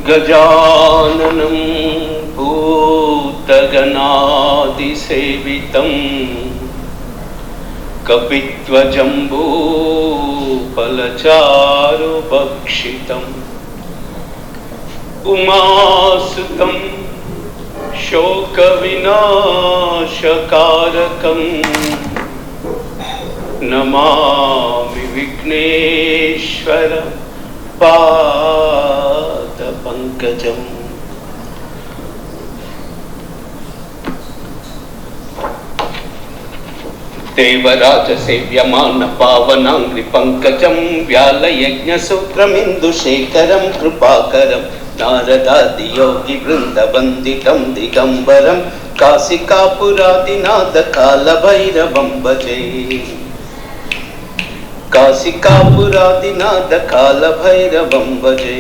गजाननं भूतगणादिसेवितं कपित्वजम्बूफलचारुभक्षितम् उमासुतं शोकविनाशकारकं नमामि विघ्नेश्वर पादपङ्कजम्। देवराजसेव्यमान पावनाङ्घ्रिपङ्कजं व्यालयज्ञसूत्रमिन्दुशेखरं कृपाकरं नारदादियोगिवृन्दवन्दितं दिगम्बरं काशिकापुरादिनाथकालभैरवं भजे। काशिकापुरादिनाथकालभैरवं भजे।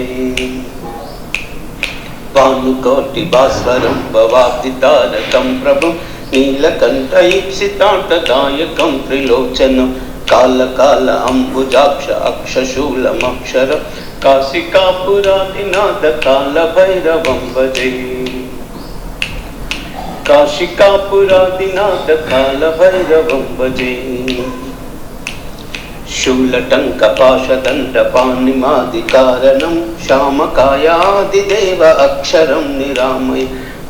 भानुकोटिभास्वरं भवाब्धितारकं प्रभुं नीलकण्ठईप्सिताटदायकं त्रिलोचनं कालकाल अम्बुजाक्ष अक्षशूलमक्षरं काशिकापुरादिनाथकालभैरवं भजे। काशिकापुरादिनाथकालभैरवं भजे। शूलटङ्कपाशदण्डपाणिमादिकारणं श्यामकायादिदेव अक्षरं निरामय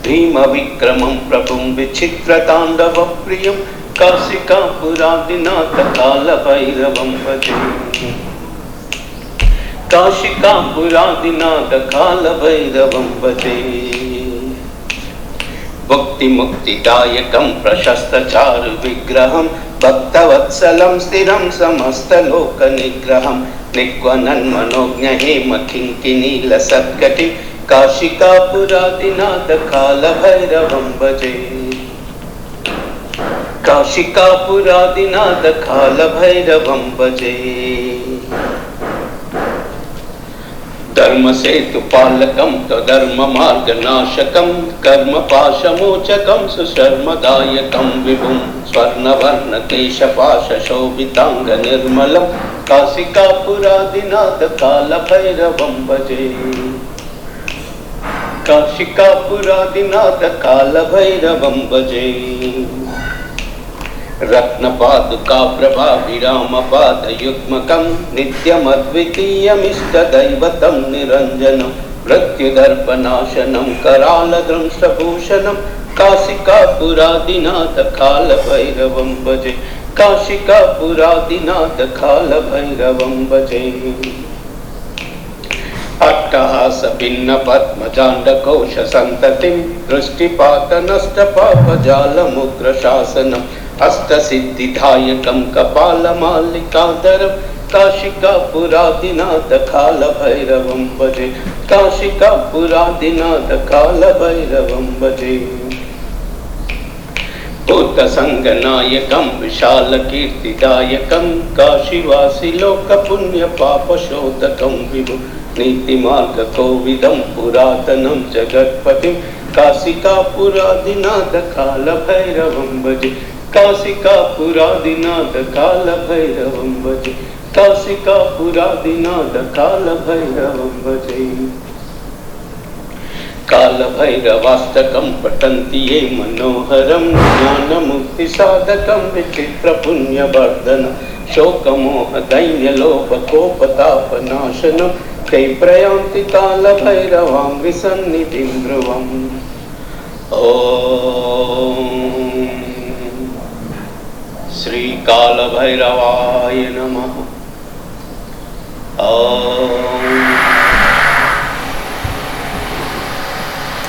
भीमविक्रमं प्रभुं विचित्रताण्डवप्रियं काशिकापुरादिनाथकालभैरवं भजे। काशिकापुरादिनाथकालभैरवं भजे। भुक्तिमुक्तिदायकं प्रशस्तचारुविग्रहं भक्तवत्सलं स्थिरं समस्तलोकनिग्रहं निक्वनन्मनोज्ञहेमकिङ्किनीलसत्कटिं काशिकापुरादिनाथकालभैरवं भजे। काशिकापुरादिनाथकालभैरवं भजे। धर्मसेतुपालकं त्वधर्ममार्गनाशकं कर्मपाशमोचकं सुशर्मदायकं विभुं स्वर्णवर्णकेशपाशशोभिताङ्गनिर्मलं काशिकापुरादिनाथकालभैरवं भजे। काशिकापुरादिनाथकालभैरवं भजे। रत्नपादुकाप्रभाभिरामपादयुग्मकं नित्यमद्वितीयमिष्टदैवतं निरञ्जनं मृत्युदर्पनाशनं करालदंष्ट्रभूषणं काशिकापुरादिनाथकालभैरवं भजे। काशिकापुरादिनाथकालभैरवं भजे। अट्टहासभिन्नपद्मजाण्डकोशसन्ततिं दृष्टिपातनष्टपापजालमुग्रशासनम् अष्टसिद्धिदायकं कपालमालिकाधरं काशिकापुरादिनाथकालभैरवं भजे। काशिकापुरादिनाथकालभैरवं भजे। भूतसङ्गनायकं विशालकीर्तिदायकं काशीवासिलोकपुण्यपापशोधकं विभु नीतिमार्गकोविदं पुरातनं जगत्पतिं काशिकापुरादिनाथकालभैरवं भजे। काशिकापुरादिनाथकालभैरवं भजे। काशिकापुरादिनाथकालभैरवं भजे। कालभैरवाष्टकं पठन्ति ये मनोहरं ज्ञानमुक्तिसाधकं विचित्रपुण्यवर्धनं शोकमोहदैन्यलोभकोपतापनाशनं ते प्रयान्ति कालभैरवां विसन्निधिं ध्रुवम्। ॐ श्रीकालभैरवाय नमः।